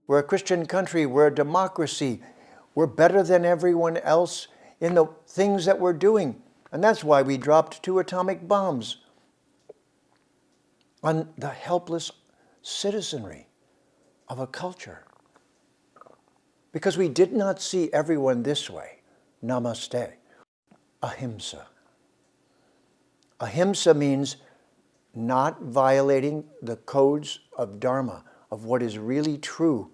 We're a Christian country. We're a democracy. We're better than everyone else in the things that we're doing. And that's why we dropped 2 atomic bombs on the helpless citizenry of a culture. Because we did not see everyone this way. Namaste. Ahimsa. Ahimsa means not violating the codes of Dharma, of what is really true,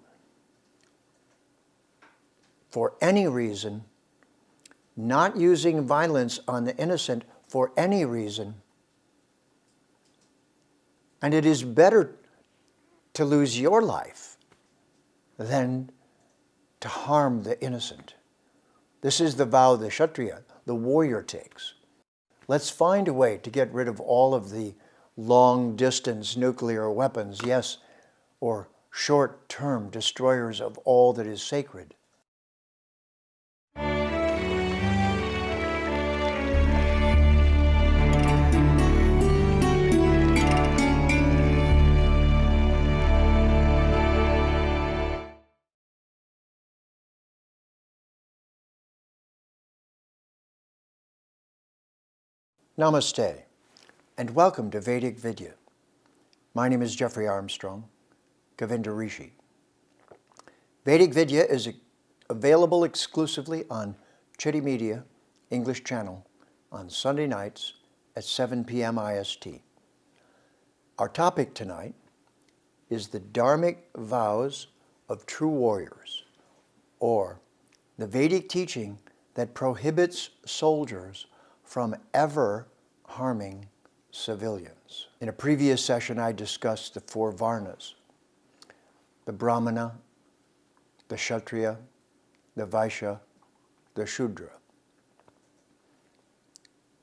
for any reason, not using violence on the innocent for any reason. And it is better to lose your life than to harm the innocent. This is the vow the Kshatriya, the warrior, takes. Let's find a way to get rid of all of the long-distance nuclear weapons, yes, or short-term destroyers of all that is sacred. Namaste, and welcome to Vedic Vidya. My name is Jeffrey Armstrong, Govinda Rishi. Vedic Vidya is available exclusively on Citti Media English channel on Sunday nights at 7 p.m. IST. Our topic tonight is the Dharmic vows of true warriors, or the Vedic teaching that prohibits soldiers from ever harming civilians. In a previous session, I discussed the 4 Varnas: the Brahmana, the Kshatriya, the Vaishya, the Shudra.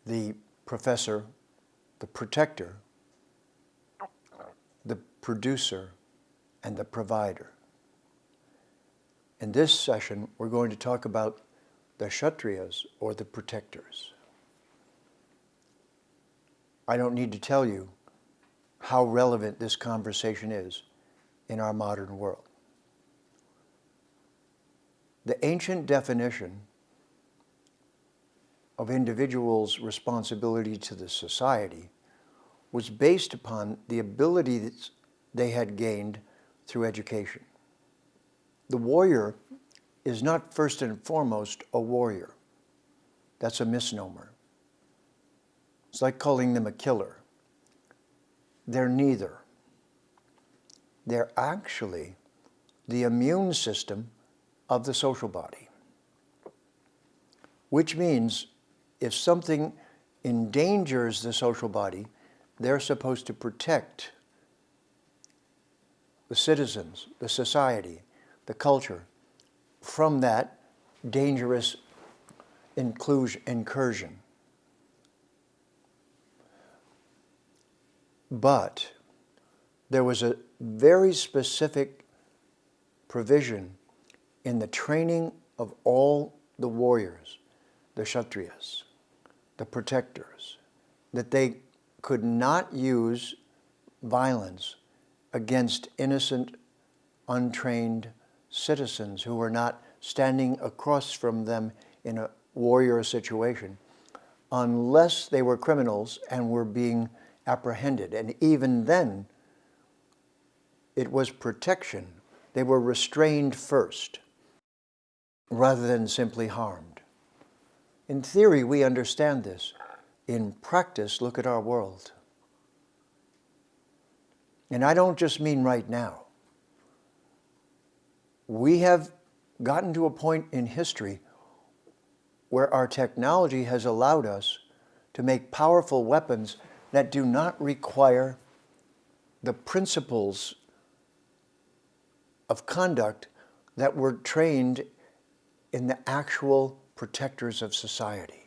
The professor, the protector, the producer, and the provider. In this session, we're going to talk about the Kshatriyas, or the protectors. I don't need to tell you how relevant this conversation is in our modern world. The ancient definition of individuals' responsibility to the society was based upon the ability that they had gained through education. The warrior is not first and foremost a warrior. That's a misnomer. It's like calling them a killer. They're neither. They're actually the immune system of the social body. Which means if something endangers the social body, they're supposed to protect the citizens, the society, the culture from that dangerous incursion. But there was a very specific provision in the training of all the warriors, the Kshatriyas, the protectors, that they could not use violence against innocent, untrained citizens who were not standing across from them in a warrior situation, unless they were criminals and were being apprehended. And even then, it was protection. They were restrained first, rather than simply harmed. In theory, we understand this. In practice, look at our world. And I don't just mean right now. We have gotten to a point in history where our technology has allowed us to make powerful weapons that do not require the principles of conduct that were trained in the actual protectors of society.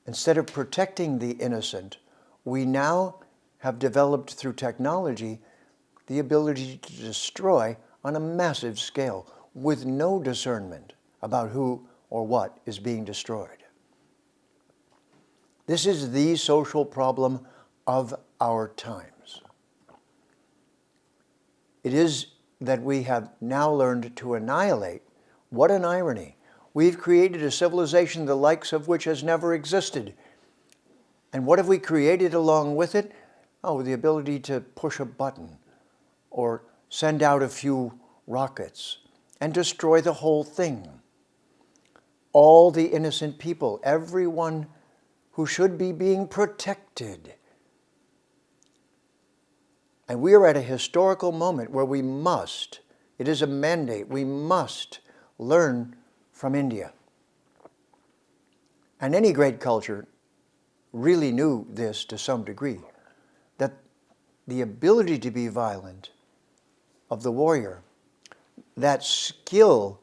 Instead of protecting the innocent, we now have developed through technology the ability to destroy on a massive scale with no discernment about who or what is being destroyed. This is the social problem of our times. It is that we have now learned to annihilate. What an irony. We've created a civilization the likes of which has never existed. And what have we created along with it? Oh, the ability to push a button or send out a few rockets and destroy the whole thing. All the innocent people, everyone who should be being protected. And we are at a historical moment where we must, it is a mandate, we must learn from India. And any great culture really knew this to some degree, that the ability to be violent of the warrior, that skill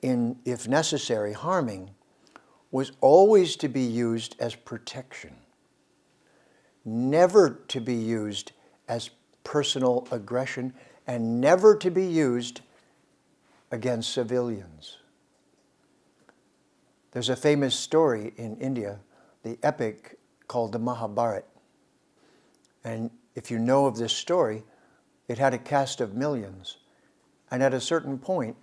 in, if necessary, harming, was always to be used as protection, never to be used as personal aggression, and never to be used against civilians. There's a famous story in India, the epic called the Mahabharata. And if you know of this story, it had a cast of millions. And at a certain point,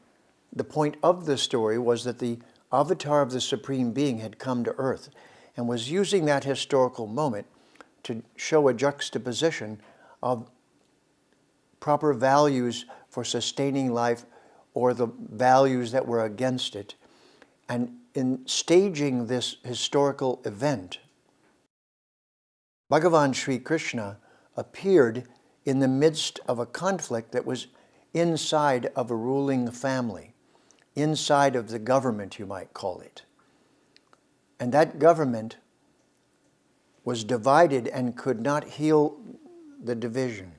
the point of the story was that the avatar of the Supreme Being had come to Earth and was using that historical moment to show a juxtaposition of proper values for sustaining life or the values that were against it. And in staging this historical event, Bhagavan Sri Krishna appeared in the midst of a conflict that was inside of a ruling family, inside of the government, you might call it. And that government was divided and could not heal the division.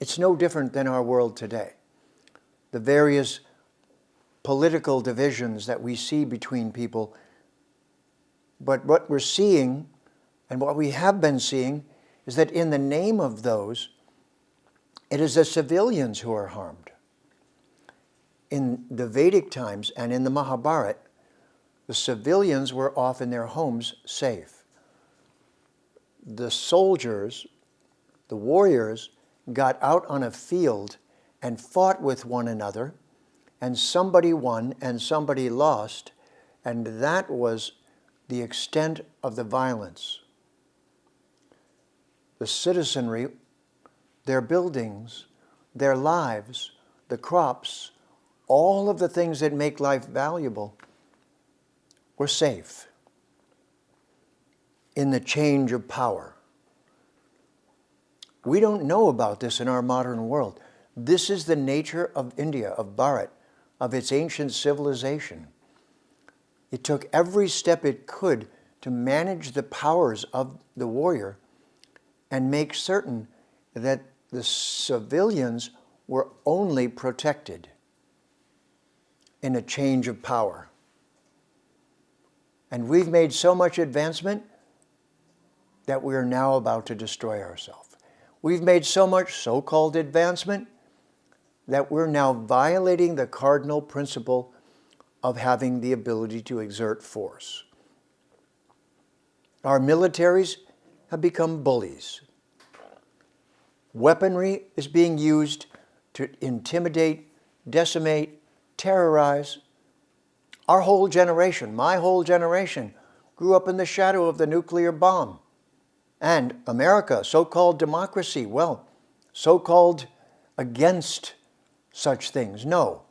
It's no different than our world today. The various political divisions that we see between people, but what we're seeing and what we have been seeing is that in the name of those, it is the civilians who are harmed. In the Vedic times and in the Mahabharata, the civilians were off in their homes safe. The soldiers, the warriors, got out on a field and fought with one another, and somebody won and somebody lost, and that was the extent of the violence. The citizenry, their buildings, their lives, the crops, all of the things that make life valuable were safe in the change of power. We don't know about this in our modern world. This is the nature of India, of Bharat, of its ancient civilization. It took every step it could to manage the powers of the warrior and make certain that the civilians were only protected in a change of power. And we've made so much advancement that we are now about to destroy ourselves. We've made so much so-called advancement that we're now violating the cardinal principle of having the ability to exert force. Our militaries have become bullies. Weaponry is being used to intimidate, decimate, terrorize. Our whole generation, my whole generation, grew up in the shadow of the nuclear bomb. And America, so-called democracy, well, so-called against such things, no.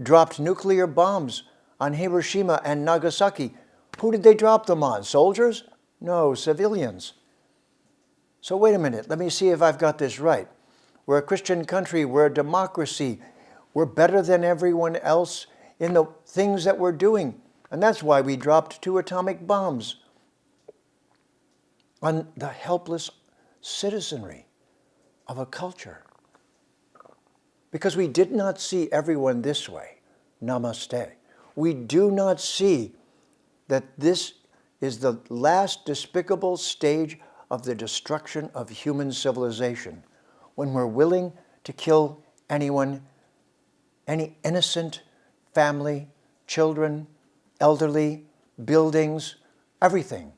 Dropped nuclear bombs on Hiroshima and Nagasaki. Who did they drop them on? Soldiers? No, civilians. So wait a minute, let me see if I've got this right. We're a Christian country, we're a democracy, we're better than everyone else in the things that we're doing. And that's why we dropped 2 atomic bombs on the helpless citizenry of a culture. Because we did not see everyone this way. Namaste. We do not see that this is the last despicable stage of the destruction of human civilization, when we're willing to kill anyone, any innocent family, children, elderly, buildings, everything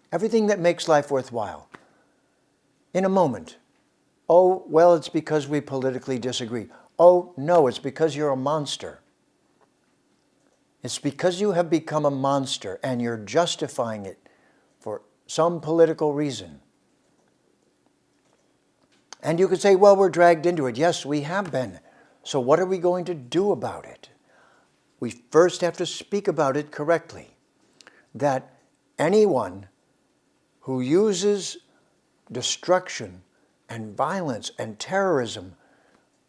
that makes life worthwhile. In a moment, Oh, well, it's because we politically disagree. Oh, no, it's because you're a monster. It's because you have become a monster and you're justifying it for some political reason. And you could say, well, we're dragged into it. Yes, we have been. So what are we going to do about it? We first have to speak about it correctly. That anyone who uses destruction and violence and terrorism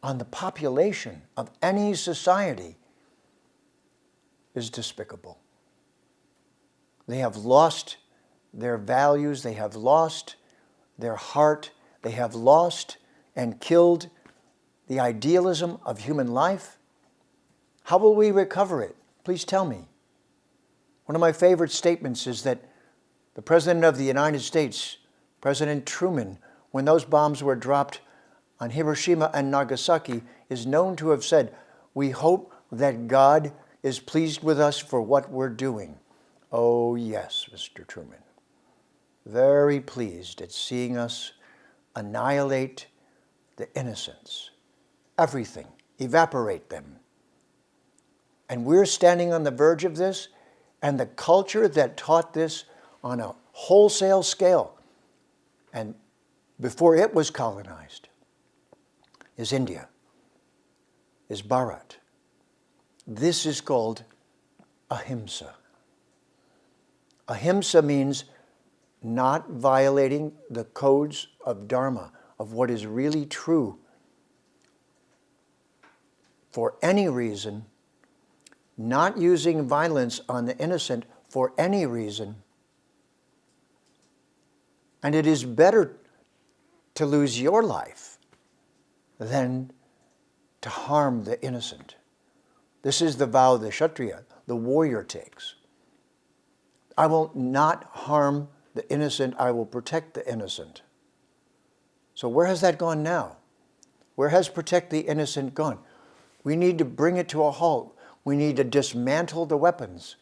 on the population of any society is despicable. They have lost their values, they have lost their heart, they have lost and killed the idealism of human life. How will we recover it? Please tell me. One of my favorite statements is that the President of the United States, President Truman, when those bombs were dropped on Hiroshima and Nagasaki, is known to have said, "We hope that God is pleased with us for what we're doing." Oh yes, Mr. Truman. Very pleased at seeing us annihilate the innocents. Everything. Evaporate them. And we're standing on the verge of this, and the culture that taught this on a wholesale scale, and before it was colonized, is India, is Bharat. This is called Ahimsa. Ahimsa means not violating the codes of Dharma, of what is really true, for any reason, not using violence on the innocent for any reason. And it is better to lose your life than to harm the innocent. This is the vow the Kshatriya, the warrior, takes. I will not harm the innocent, I will protect the innocent. So where has that gone now? Where has protect the innocent gone? We need to bring it to a halt. We need to dismantle the weapons.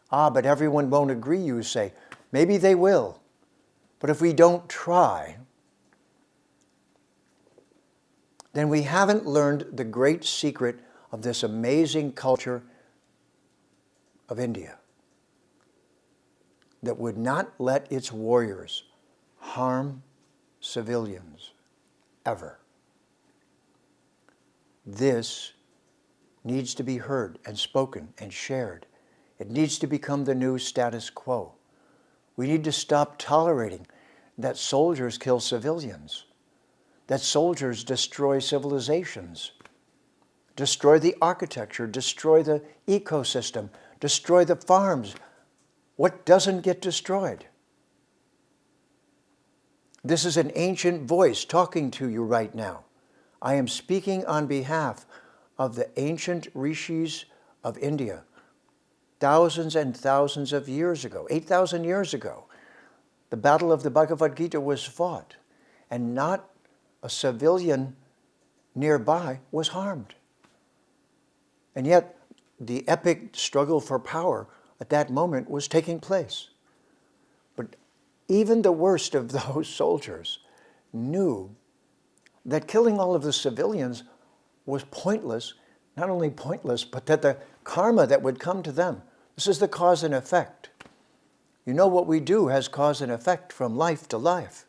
But everyone won't agree, you say. Maybe they will. But if we don't try, then we haven't learned the great secret of this amazing culture of India that would not let its warriors harm civilians ever. This needs to be heard and spoken and shared. It needs to become the new status quo. We need to stop tolerating that soldiers kill civilians, that soldiers destroy civilizations, destroy the architecture, destroy the ecosystem, destroy the farms. What doesn't get destroyed? This is an ancient voice talking to you right now. I am speaking on behalf of the ancient rishis of India, thousands and thousands of years ago, 8,000 years ago. The battle of the Bhagavad Gita was fought, and not a civilian nearby was harmed. And yet, the epic struggle for power at that moment was taking place. But even the worst of those soldiers knew that killing all of the civilians was pointless, not only pointless, but that the karma that would come to them, this is the cause and effect. You know, what we do has cause and effect from life to life,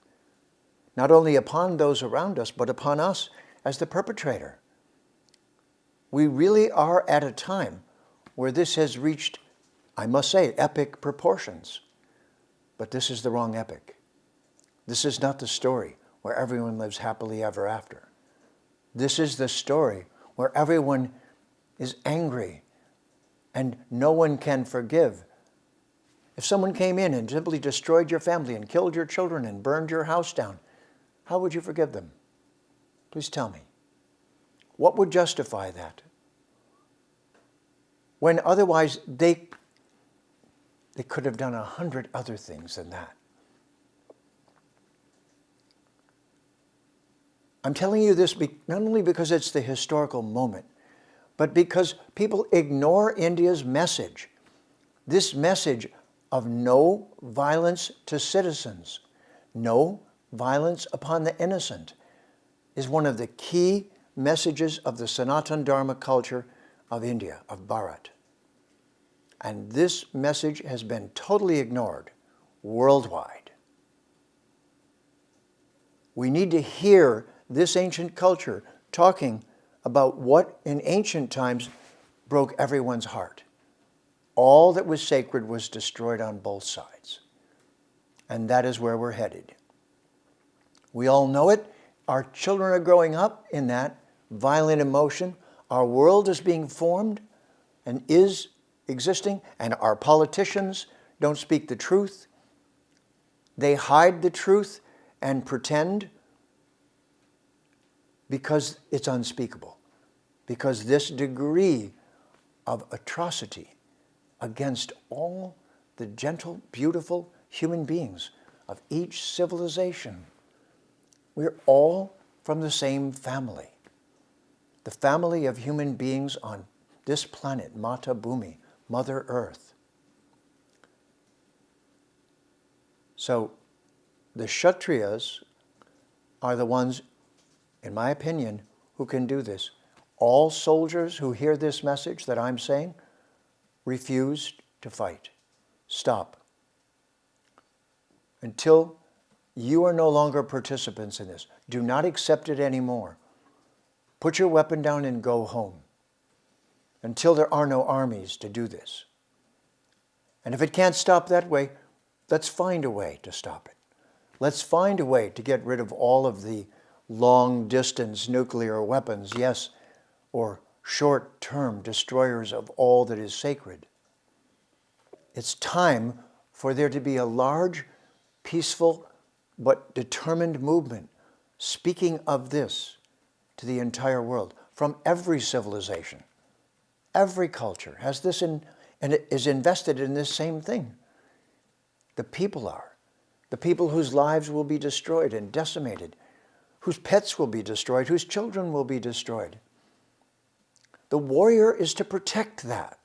not only upon those around us, but upon us as the perpetrator. We really are at a time where this has reached, I must say, epic proportions. But this is the wrong epic. This is not the story where everyone lives happily ever after. This is the story where everyone is angry and no one can forgive. If someone came in and simply destroyed your family and killed your children and burned your house down, how would you forgive them? Please tell me. What would justify that? When otherwise they could have done 100 other things than that. I'm telling you this not only because it's the historical moment, but because people ignore India's message. This message of no violence to citizens, no violence upon the innocent. is one of the key messages of the Sanatana Dharma culture of India, of Bharat. And this message has been totally ignored worldwide. We need to hear this ancient culture talking about what in ancient times broke everyone's heart. All that was sacred was destroyed on both sides. And that is where we're headed. We all know it. Our children are growing up in that violent emotion. Our world is being formed and is existing, and our politicians don't speak the truth. They hide the truth and pretend because it's unspeakable, because this degree of atrocity against all the gentle, beautiful human beings of each civilization. We're all from the same family, the family of human beings on this planet, Mata Bhumi, Mother Earth. So the Kshatriyas are the ones, in my opinion, who can do this. All soldiers who hear this message that I'm saying refuse to fight. Stop. Until you are no longer participants in this. Do not accept it anymore. Put your weapon down and go home. Until there are no armies to do this. And if it can't stop that way, let's find a way to stop it. Let's find a way to get rid of all of the long-distance nuclear weapons, yes, or short-term destroyers of all that is sacred. It's time for there to be a large, peaceful, but determined movement speaking of this to the entire world, from every civilization. Every culture has this and it is invested in this same thing. The people are. The people whose lives will be destroyed and decimated, whose pets will be destroyed, whose children will be destroyed. The warrior is to protect that,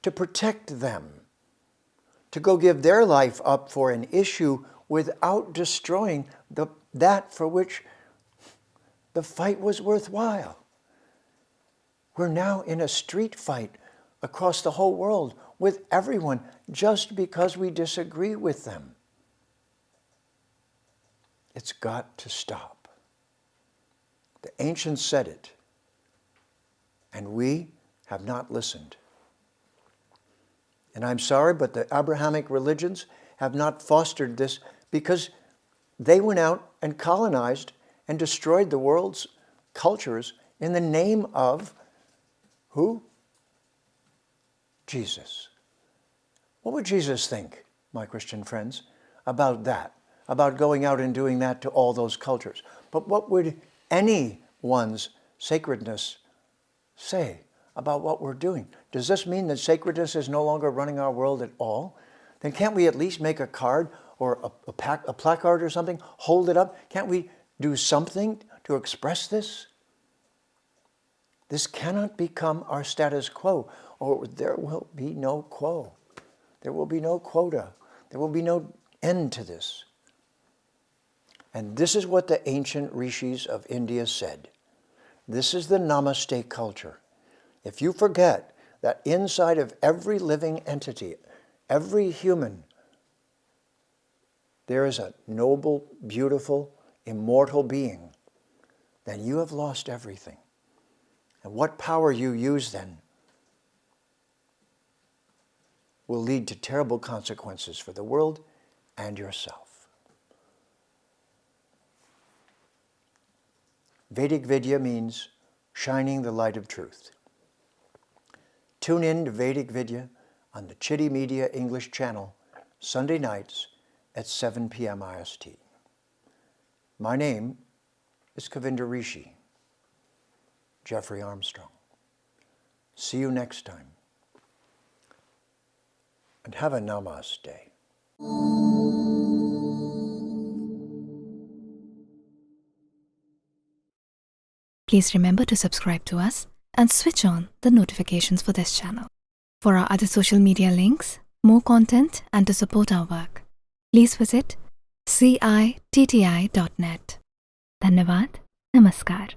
to protect them, to go give their life up for an issue without destroying that for which the fight was worthwhile. We're now in a street fight across the whole world with everyone just because we disagree with them. It's got to stop. The ancients said it, and we have not listened. And I'm sorry, but the Abrahamic religions have not fostered this because they went out and colonized and destroyed the world's cultures in the name of who? Jesus. What would Jesus think, my Christian friends, about that? About going out and doing that to all those cultures? But what would anyone's sacredness say about what we're doing? Does this mean that sacredness is no longer running our world at all? Then can't we at least make a card or a placard or something, hold it up? Can't we do something to express this? This cannot become our status quo, or there will be no quo. There will be no quota. There will be no end to this. And this is what the ancient rishis of India said. This is the Namaste culture. If you forget that inside of every living entity, every human, there is a noble, beautiful, immortal being, then you have lost everything. And what power you use then will lead to terrible consequences for the world and yourself. Vedic Vidya means shining the light of truth. Tune in to Vedic Vidya on the Citti Media English channel Sunday nights at 7 p.m. IST. My name is Kavinda Rishi, Jeffrey Armstrong. See you next time. And have a namaste. Please remember to subscribe to us and switch on the notifications for this channel. For our other social media links, more content, and to support our work, please visit citti.net. Dhanyavad. Namaskar.